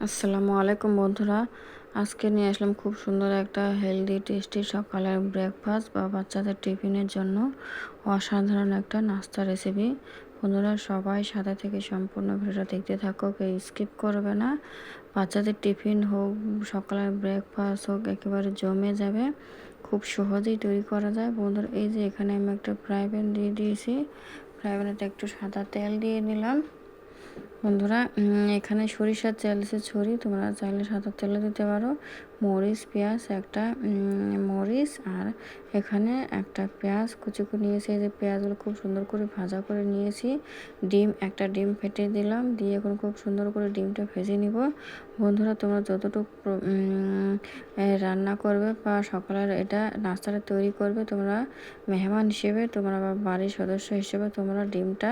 আসসালামু আলাইকুম বন্ধুরা। আজকে নিয়ে আসলাম খুব সুন্দর একটা হেলদি টেস্টি সকালের ব্রেকফাস্ট বা বাচ্চাদের টিফিনের জন্য অসাধারণ একটা নাস্তা রেসিপি। বন্ধুরা সবাই সাথে থেকে সম্পূর্ণ ভিডিওটা দেখতে থাকো, কেউ স্কিপ করবে না। বাচ্চাদের টিফিন হোক, সকালের ব্রেকফাস্ট হোক, একেবারে জমে যাবে। খুব সহজেই তৈরি করা যায় বন্ধুরা। এই যে এখানে আমি একটা ফ্রাই প্যান দিয়ে দিয়েছি। ফ্রাই প্যানেতে একটু সাদা তেল দিয়ে নিলাম বন্ধুরা। এখানে সরিষার তেল দিয়েছি ছড়ি, তোমরা চাইলে সাদা তেলও দিতে পারো। মরিচ, পেঁয়াজ একটা মরিচ, আর এখানে একটা পেঁয়াজ কুচি করে নিয়েছি। এই যে পেঁয়াজগুলো খুব সুন্দর করে ভাজা করে নিয়েছি। একটা ডিম ফেটে দিলাম, দিয়ে এখন খুব সুন্দর করে ডিমটা ভেজে নিব বন্ধুরা। তোমরা যতটুকু রান্না করবে বা সকালের এটা নাস্তাটা তৈরি করবে, তোমরা মেহমান হিসেবে তোমরা বা বাড়ির সদস্য হিসেবে তোমরা ডিমটা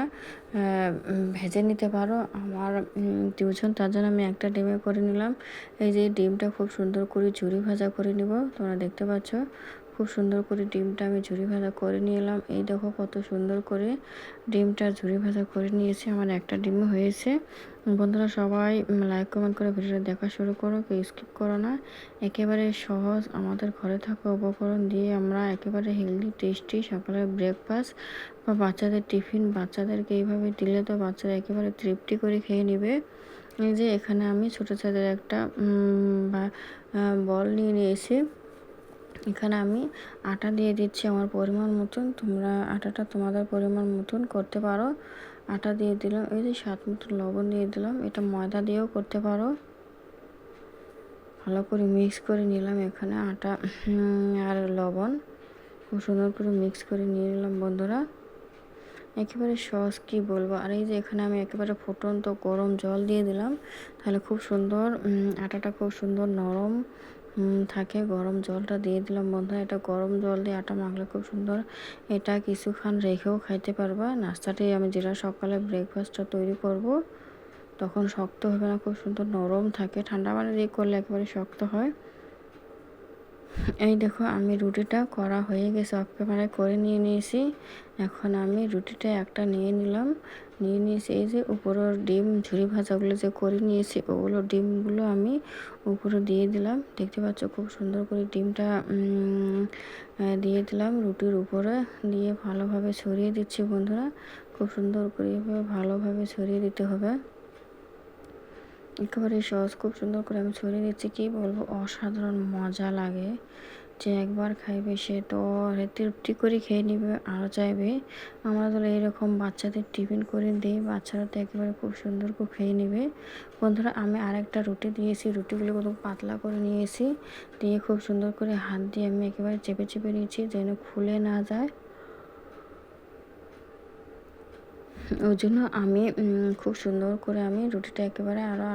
ভেজে নিতে পারো। আমার দুজন, তার জন্য আমি একটা ডিমে করে নিলাম। এই যে ডিমটা খুব সুন্দর করে ঝুরি ভাজা করে নিব। তোমরা দেখতে পাচ্ছ খুব সুন্দর করে ডিমটা আমি ঝুরি ভাজা করে নিলাম। এই দেখো কত সুন্দর করে ডিমটা ঝুরি ভাজা করে নিয়েছি। আমার একটা ডিমও হয়েছে বন্ধুরা। সবাই লাইক কমেন্ট করে ভিডিওটা দেখা শুরু করো, কেউ স্কিপ করো না। একেবারে সহজ আমাদের ঘরে থাকা উপকরণ দিয়ে আমরা একেবারে হেলদি টেস্টি সকালের ব্রেকফাস্ট বা বাচ্চাদের টিফিন বাচ্চাদেরকে এইভাবে দিলে তো বাচ্চারা একেবারে তৃপ্তি করে খেয়ে নেবে। এই যে এখানে আমি ছোটো চাঁদের একটা বল নিয়ে নিয়েছি। এখানে আমি আটা দিয়ে দিচ্ছি আমার পরিমাণ মতন। তোমরা আটাটা তোমাদের পরিমাণ মতন করতে পারো। আটা দিয়ে দিলাম, এই যে স্বাদ মতন লবণ দিয়ে দিলাম। এটা ময়দা দিয়েও করতে পারো। ভালো করে মিক্স করে নিলাম এখানে আটা আর লবণ খুব সুন্দর করে মিক্স করে নিয়ে নিলাম বন্ধুরা। একেবারে সহজ কি বলবো। আর এই যে এখানে আমি একেবারে ফুটন্ত গরম জল দিয়ে দিলাম, তাহলে খুব সুন্দর আটাটা খুব সুন্দর নরম থাকে। গরম জলটা দিয়ে দিলাম বন্ধুরা। এটা গরম জল দিয়ে আটা মাখলে খুব সুন্দর, এটা কিছুক্ষণ রেখেও খাইতে পারবা। নাস্তাটাই আমি যেটা সকালে ব্রেকফাস্টটা তৈরি করব, তখন শক্ত হবে না, খুব সুন্দর নরম থাকে। ঠান্ডা পানি দিয়ে করলে একেবারে শক্ত হয়। এই দেখো আমি রুটিটা করা হয়ে গেছে, অফ ক্যামেরায় করে নিয়ে নিয়েছি। এখন আমি রুটিটা একটা নিয়ে নিয়েছি। এই যে উপরের ডিম ঝুরি ভাজাগুলো যে করে নিয়েছি, ওগুলো ডিমগুলো আমি উপরে দিয়ে দিলাম। দেখতে পাচ্ছ খুব সুন্দর করে ডিমটা দিয়ে দিলাম রুটির উপরে, দিয়ে ভালোভাবে ছড়িয়ে দিচ্ছি বন্ধুরা। খুব সুন্দর করে ভালোভাবে ছড়িয়ে দিতে হবে। একেবারে সহজ, খুব সুন্দর করে আমি ছড়িয়ে দিচ্ছি। কি বলবো, অসাধারণ মজা লাগে। যে একবার খাইবে সে তো তৃপ্তি করে খেয়ে নিবে, আরও চাইবে। আমরা তো এরকম বাচ্চাদের টিফিন করে দিই, বাচ্চারা তো একেবারে খুব সুন্দর করে খেয়ে নেবে বন্ধুরা। আমি আরেকটা রুটি দিয়েছি, রুটিগুলো কত পাতলা করে নিয়েছি, দিয়ে খুব সুন্দর করে হাত দিয়ে আমি একেবারে চেপে চেপে নিয়েছি যেন খুলে না যায়। ওই জন্য আমি খুব সুন্দর করে আমি রুটিটা একেবারে আরও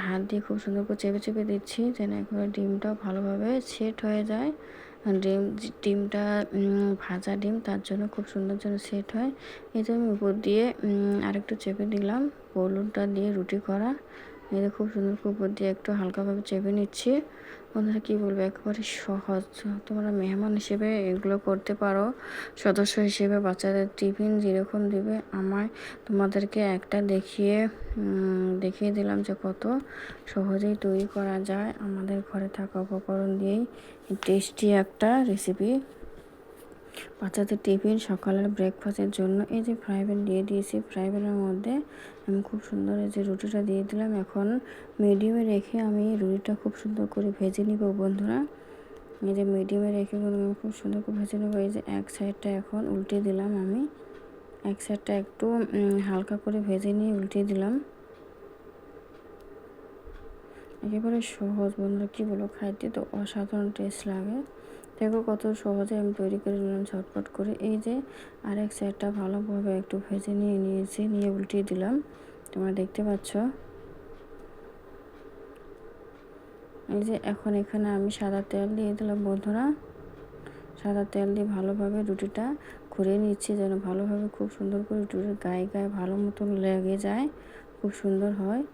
হাত দিয়ে খুব সুন্দর করে চেপে চেপে দিচ্ছি যেন একেবারে ডিমটাও ভালোভাবে সেট হয়ে যায়। ডিমটা ভাজা ডিম, তার জন্য খুব সুন্দর যেন সেট হয়। এই যে আমি উপর দিয়ে আরেকটু চেপে দিলাম, বলুনটা দিয়ে রুটি করা। এই খুব সুন্দর করে উপর দিয়ে একটু হালকাভাবে চেপে নিচ্ছি বন্ধুরা। কী বলবো, একেবারে সহজ। তোমরা মেহমান হিসেবে এগুলো করতে পারো, সদস্য হিসেবে বাচ্চাদের টিফিন যেরকম দিবে। তোমাদেরকে একটা দেখিয়ে দিলাম যে কত সহজেই তৈরি করা যায় আমাদের ঘরে থাকা উপকরণ দিয়েই টেস্টি একটা রেসিপি বাচ্চাদের টিফিন সকালের ব্রেকফাস্টের জন্য। এই যে ফ্রাই প্যান দিয়ে দিয়েছি, ফ্রাই প্যানের মধ্যে আমি খুব সুন্দর এই যে রুটিটা দিয়ে দিলাম। এখন মিডিয়ামে রেখে আমি রুটিটা খুব সুন্দর করে ভেজে নিব বন্ধুরা। এই যে মিডিয়ামে রেখে খুব সুন্দর করে ভেজে নেবো। এই যে এক সাইডটা এখন উল্টে দিলাম, আমি এক সাইডটা একটু হালকা করে ভেজে নিয়ে উল্টে দিলাম। একেবারে সহজ বন্ধুরা, কী বলো, খাইতে তো অসাধারণ টেস্ট লাগে। দেখো কত সহজে আমি তৈরি করে নিলাম ঝটপট করে। এই যে আরেক সাইডটা ভালোভাবে একটু ভেজে নিয়েছি, নিয়ে উল্টিয়ে দিলাম। তোমরা দেখতে পাচ্ছ। এই যে এখন এখানে আমি সাদা তেল দিয়ে দিলাম বন্ধুরা। সাদা তেল দিয়ে ভালোভাবে রুটিটা ঘুরিয়ে নিচ্ছি যেন ভালোভাবে খুব সুন্দর করে রুটির গায়ে গায়ে ভালো মতন লেগে যায়, খুব সুন্দর হয়।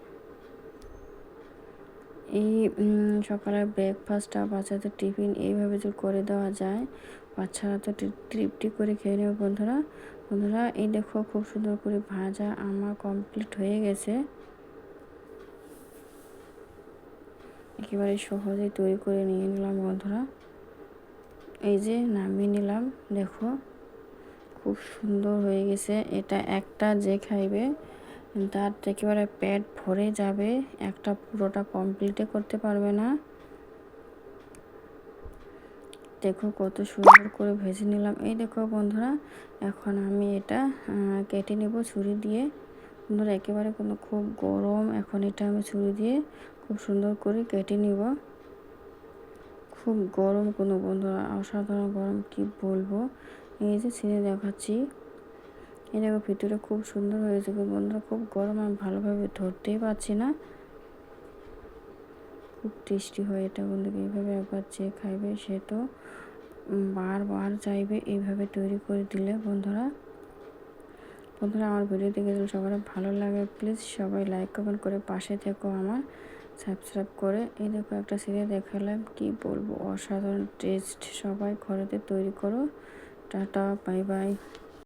এই সকালের ব্রেকফাস্টটা বাচ্চাদের টিফিন এইভাবে যদি করে দেওয়া যায়, বাচ্চারা তো তৃপ্তি করে খেয়ে নেবে বন্ধুরা। এই দেখো খুব সুন্দর করে ভাজা আমার কমপ্লিট হয়ে গেছে। একেবারে সহজেই তৈরি করে নিয়ে নিলাম বন্ধুরা। এই যে নামিয়ে নিলাম, দেখো খুব সুন্দর হয়ে গেছে। এটা একটা যে খাইবে তার একেবারে পেট ভরে যাবে, একটা পুরোটা কমপ্লিটে করতে পারবে না। দেখো কত সুন্দর করে ভেজে নিলাম। এই দেখো বন্ধুরা, এখন আমি এটা কেটে নেব ছুরি দিয়ে। বন্ধুরা একেবারে খুব গরম, এখন এটা আমি ছুরি দিয়ে খুব সুন্দর করে কেটে নিব। খুব গরম বন্ধুরা, অসাধারণ গরম, কি বলবো। এই যে ছিঁড়ে দেখাচ্ছি, এই দেখো ভিতরে খুব সুন্দর হয়েছে বন্ধুরা, খুব গরম, আমি ভালোভাবে ধরতেই পারছি না। খুব টেস্টি হয় এটা বন্ধুকে, এইভাবে একবার যে খাইবে সে তো বারবার চাইবে এইভাবে তৈরি করে দিলে। বন্ধুরা আমার ভিডিও দেখে যদি সবার ভালো লাগে প্লিজ সবাই লাইক কমেন্ট করে পাশে থেকো, আমার সাবস্ক্রাইব করে। এই দেখো একটা সিরিয়াল দেখালাম, কি বলবো, অসাধারণ টেস্ট। সবাই ঘরেতে তৈরি করো। Tata, bye bye.